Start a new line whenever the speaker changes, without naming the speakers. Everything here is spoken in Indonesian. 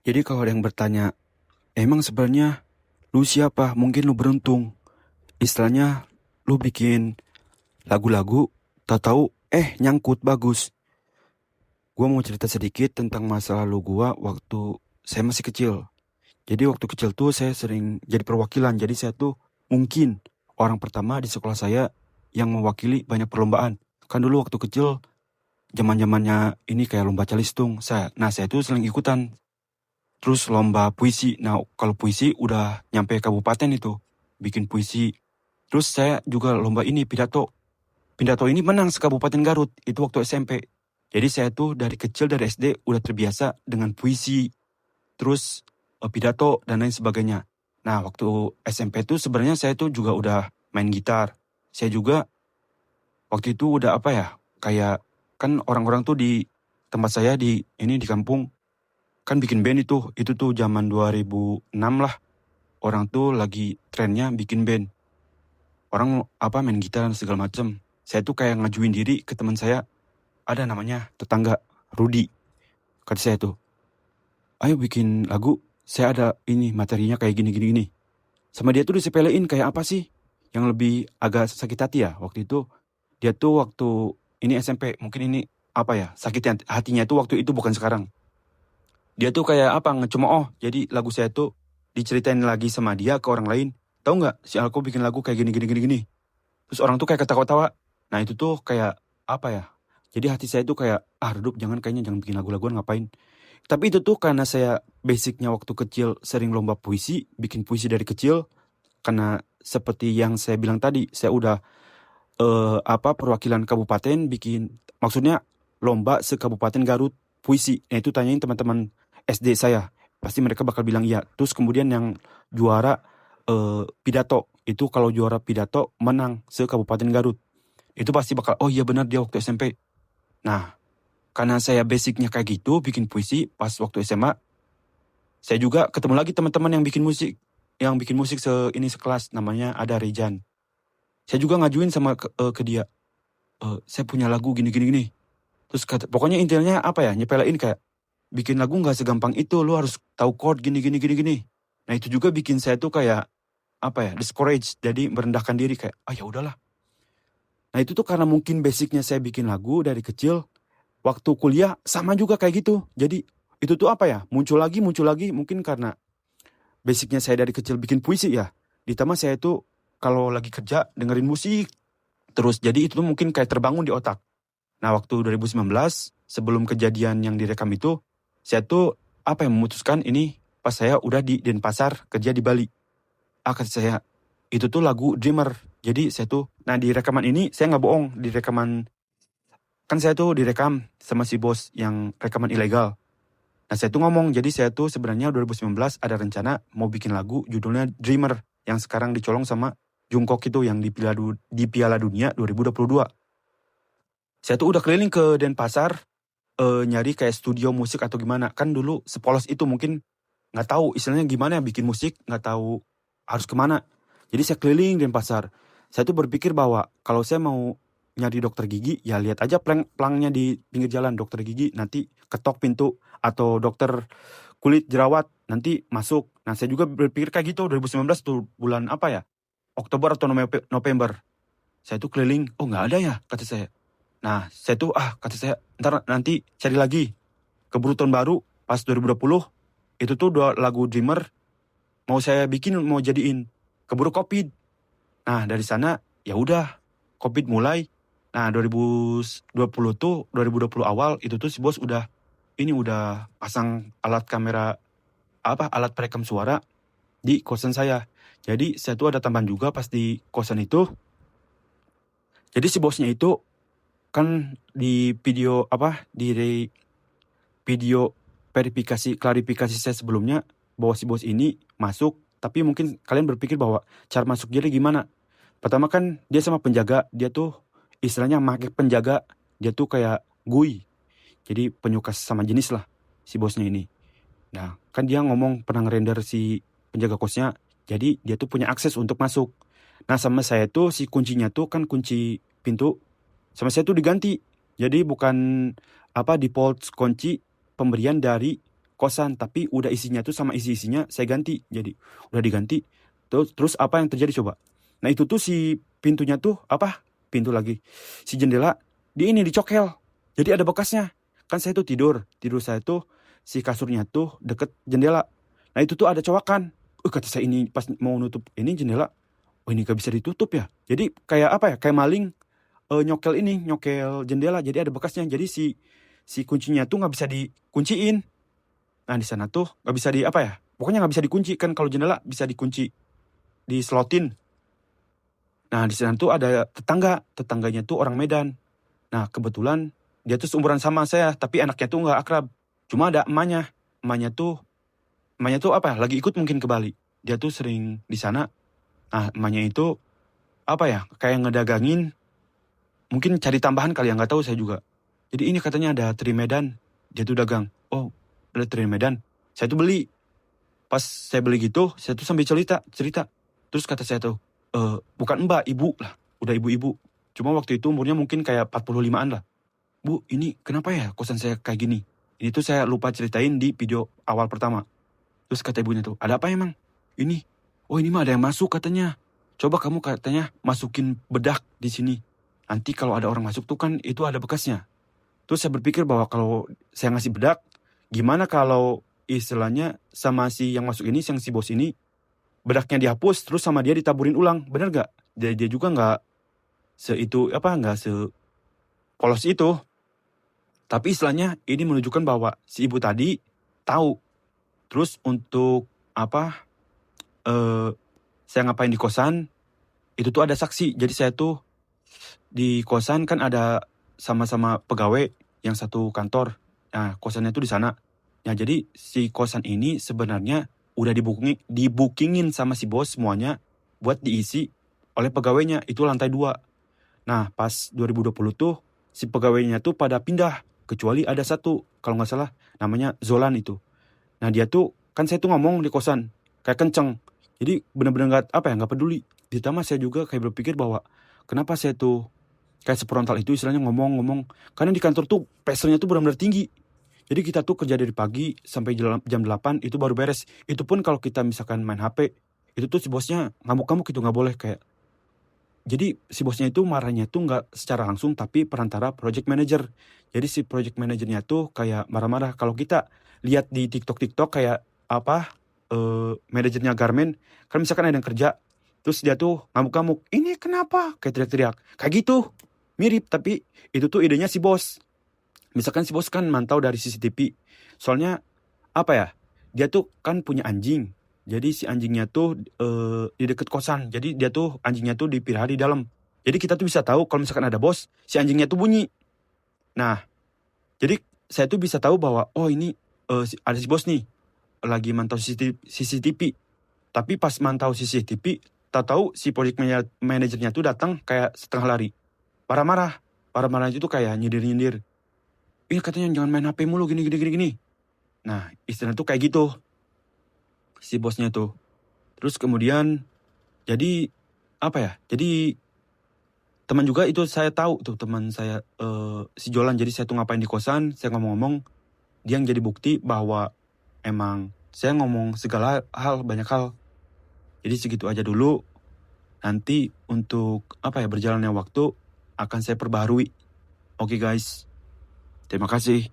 Jadi kalau ada yang bertanya, emang sebenarnya lu siapa? Mungkin lu beruntung. Istilahnya lu bikin lagu-lagu, tahu-tahu nyangkut bagus. Gua mau cerita sedikit tentang masa lalu gua waktu saya masih kecil. Jadi waktu kecil tuh saya sering jadi perwakilan. Jadi saya tuh mungkin orang pertama di sekolah saya yang mewakili banyak perlombaan. Kan dulu waktu kecil zaman-zamannya ini kayak lomba calistung. Saya tuh sering ikutan. Terus lomba puisi. Nah, kalau puisi udah nyampe kabupaten itu. Bikin puisi. Terus saya juga lomba ini pidato. Pidato ini menang se-Kabupaten Garut. Itu waktu SMP. Jadi saya tuh dari kecil dari SD udah terbiasa dengan puisi. Terus pidato dan lain sebagainya. Nah, waktu SMP tuh sebenarnya saya tuh juga udah main gitar. Saya juga waktu itu udah apa ya? Kayak kan orang-orang tuh di tempat saya di kampung kan bikin band itu tuh zaman 2006 lah. Orang tuh lagi trennya bikin band. Orang apa main gitar dan segala macem. Saya tuh kayak ngajuin diri ke teman saya. Ada namanya tetangga, Rudi. Kata saya tuh, ayo bikin lagu. Saya ada ini materinya kayak gini. Sama dia tuh disepelein kayak apa sih? Yang lebih agak sakit hati ya waktu itu. Dia tuh waktu ini SMP. Mungkin ini apa ya? Sakit hatinya itu waktu itu bukan sekarang. Dia tuh kayak apa ngecemooh. Jadi lagu saya tuh diceritain lagi sama dia ke orang lain. Tahu nggak si Alko bikin lagu kayak gini. Terus orang tuh kayak ketawa-tawa. Nah itu tuh kayak apa ya? Jadi hati saya tuh kayak redup jangan bikin lagu-laguan ngapain. Tapi itu tuh karena saya basicnya waktu kecil sering lomba puisi, bikin puisi dari kecil. Karena seperti yang saya bilang tadi, saya udah perwakilan kabupaten bikin maksudnya lomba se-Kabupaten Garut puisi. Nah itu tanyain teman-teman SD saya. Pasti mereka bakal bilang iya. Terus kemudian yang juara pidato. Itu kalau juara pidato menang se-Kabupaten Garut. Itu pasti bakal, oh iya benar dia waktu SMP. Nah, karena saya basicnya kayak gitu, bikin puisi pas waktu SMA, saya juga ketemu lagi teman-teman yang bikin musik. Yang bikin musik sekelas, namanya ada Rejan. Saya juga ngajuin sama ke dia. Saya punya lagu gini. Terus pokoknya intinya apa ya, nyepelein kayak bikin lagu nggak segampang itu, lu harus tahu chord gini. Nah itu juga bikin saya tuh kayak apa ya, discourage, jadi merendahkan diri kayak ya udahlah. Nah itu tuh karena mungkin basicnya saya bikin lagu dari kecil, waktu kuliah sama juga kayak gitu. Jadi itu tuh apa ya, muncul lagi mungkin karena basicnya saya dari kecil bikin puisi ya. Ditambah saya tuh kalau lagi kerja dengerin musik terus, jadi itu tuh mungkin kayak terbangun di otak. Nah, waktu 2019, sebelum kejadian yang direkam itu, saya tuh memutuskan ini pas saya udah di Denpasar kerja di Bali. Kata saya, itu tuh lagu Dreamer. Jadi saya tuh, nah di rekaman ini saya nggak bohong, di rekaman, kan saya tuh direkam sama si bos yang rekaman ilegal. Nah saya tuh ngomong, jadi saya tuh sebenarnya 2019 ada rencana mau bikin lagu judulnya Dreamer, yang sekarang dicolong sama Jungkook itu yang di Piala Dunia 2022. Saya tuh udah keliling ke Denpasar, nyari kayak studio musik atau gimana. Kan dulu sepolos itu mungkin nggak tahu istilahnya gimana ya bikin musik, nggak tahu harus kemana. Jadi saya keliling Denpasar. Saya tuh berpikir bahwa kalau saya mau nyari dokter gigi, ya lihat aja pelangnya di pinggir jalan dokter gigi, nanti ketok pintu, atau dokter kulit jerawat nanti masuk. Nah saya juga berpikir kayak gitu 2019 tuh bulan apa ya? Oktober atau November. Saya tuh keliling, oh nggak ada ya kata saya. Nah, saya tuh, kata saya, ntar nanti cari lagi. Keburu tahun baru, pas 2020, itu tuh dua lagu Dreamer, mau saya bikin, mau jadiin. Keburu Covid. Nah, dari sana, ya udah, Covid mulai. Nah, 2020 tuh, 2020 awal, itu tuh si bos udah pasang alat kamera, alat perekam suara di kosan saya. Jadi, saya tuh ada tambahan juga pas di kosan itu. Jadi si bosnya itu, kan di video klarifikasi saya sebelumnya bahwa si bos ini masuk, tapi mungkin kalian berpikir bahwa cara masuk dia gimana. Pertama kan dia sama penjaga, dia tuh istilahnya make penjaga, dia tuh kayak gui. Jadi penyuka sama jenis lah si bosnya ini. Nah, kan dia ngomong pernah ngerender si penjaga kosnya, jadi dia tuh punya akses untuk masuk. Nah, sama saya tuh si kuncinya tuh kan kunci pintu sama saya tuh diganti. Jadi bukan default kunci pemberian dari kosan, tapi udah isinya tuh sama isi-isinya saya ganti. Jadi udah diganti. Terus apa yang terjadi coba? Nah itu tuh si pintunya tuh pintu lagi. Si jendela dicokel. Jadi ada bekasnya. Kan saya tuh tidur saya tuh si kasurnya tuh deket jendela. Nah itu tuh ada cowakan. Kata saya ini pas mau nutup ini jendela, oh ini gak bisa ditutup ya. Jadi kayak kayak maling nyokel jendela. Jadi ada bekasnya. Jadi si kuncinya tuh nggak bisa dikunciin. Nah di sana tuh nggak bisa pokoknya nggak bisa dikunci kan. Kalau jendela bisa dikunci, dislotin. Nah di sana tuh ada tetangganya tuh orang Medan. Nah kebetulan dia tuh seumuran sama saya, tapi anaknya tuh nggak akrab. Cuma ada emaknya tuh lagi ikut mungkin ke Bali. Dia tuh sering di sana. Nah emaknya itu kayak ngedagangin, mungkin cari tambahan kali ya, nggak tahu saya juga. Jadi ini katanya ada teri Medan, dia tuh dagang. Oh ada teri Medan, saya tuh beli. Pas saya beli gitu, saya tuh sambil cerita. Terus kata saya tuh, bukan mbak, ibu lah. Udah ibu-ibu. Cuma waktu itu umurnya mungkin kayak 45-an lah. Bu, ini kenapa ya kosan saya kayak gini? Ini tuh saya lupa ceritain di video awal pertama. Terus kata ibunya tuh, ada apa emang? Ini, oh ini mah ada yang masuk katanya. Coba kamu katanya masukin bedak di sini. Nanti kalau ada orang masuk tuh kan itu ada bekasnya. Terus saya berpikir bahwa kalau saya ngasih bedak, gimana kalau istilahnya sama si yang masuk ini, si bos ini, bedaknya dihapus, terus sama dia ditaburin ulang. Bener gak? Dia juga gak gak sepolos itu. Tapi istilahnya ini menunjukkan bahwa si ibu tadi tahu. Terus untuk saya ngapain di kosan, itu tuh ada saksi. Jadi saya tuh di kosan kan ada sama-sama pegawai yang satu kantor. Nah, kosannya tuh di sana. Nah, jadi si kosan ini sebenarnya udah dibookingin sama si bos semuanya buat diisi oleh pegawainya. Itu lantai 2. Nah, pas 2020 tuh si pegawainya tuh pada pindah. Kecuali ada satu, kalau nggak salah namanya Zolan itu. Nah, dia tuh, kan saya tuh ngomong di kosan, kayak kenceng. Jadi bener-bener nggak peduli. Ditambah saya juga kayak berpikir bahwa kenapa saya tuh kayak seperontal itu istilahnya ngomong. Karena di kantor tuh pressure-nya tuh benar-benar tinggi. Jadi kita tuh kerja dari pagi sampai jam 8 itu baru beres. Itu pun kalau kita misalkan main HP, itu tuh si bosnya ngamuk-ngamuk itu nggak boleh kayak. Jadi si bosnya itu marahnya tuh nggak secara langsung tapi perantara project manager. Jadi si project manajernya tuh kayak marah-marah. Kalau kita lihat di TikTok kayak manajernya Garmen, kan misalkan ada yang kerja, terus dia tuh ngamuk-ngamuk, ini kenapa? Kayak teriak-teriak. Kayak gitu. Mirip, tapi itu tuh idenya si bos. Misalkan si bos kan mantau dari CCTV. Soalnya, dia tuh kan punya anjing. Jadi si anjingnya tuh di deket kosan. Jadi dia tuh anjingnya tuh dipelihara di dalam. Jadi kita tuh bisa tahu kalau misalkan ada bos, si anjingnya tuh bunyi. Nah, jadi saya tuh bisa tahu bahwa, oh ini ada si bos nih. Lagi mantau CCTV. Tapi pas mantau CCTV, tahu si project manajernya tuh datang kayak setengah lari. Marah-marah itu tuh kayak nyindir-nyindir. Ini katanya jangan main HP mulu gini. Nah, istilahnya tuh kayak gitu. Si bosnya tuh. Terus kemudian, jadi, jadi teman juga itu saya tahu tuh, teman saya, si Jolan. Jadi saya tuh ngapain di kosan, saya ngomong-ngomong, dia yang jadi bukti bahwa emang saya ngomong segala hal, banyak hal. Jadi segitu aja dulu. Nanti untuk berjalannya waktu akan saya perbaharui. Oke guys. Terima kasih.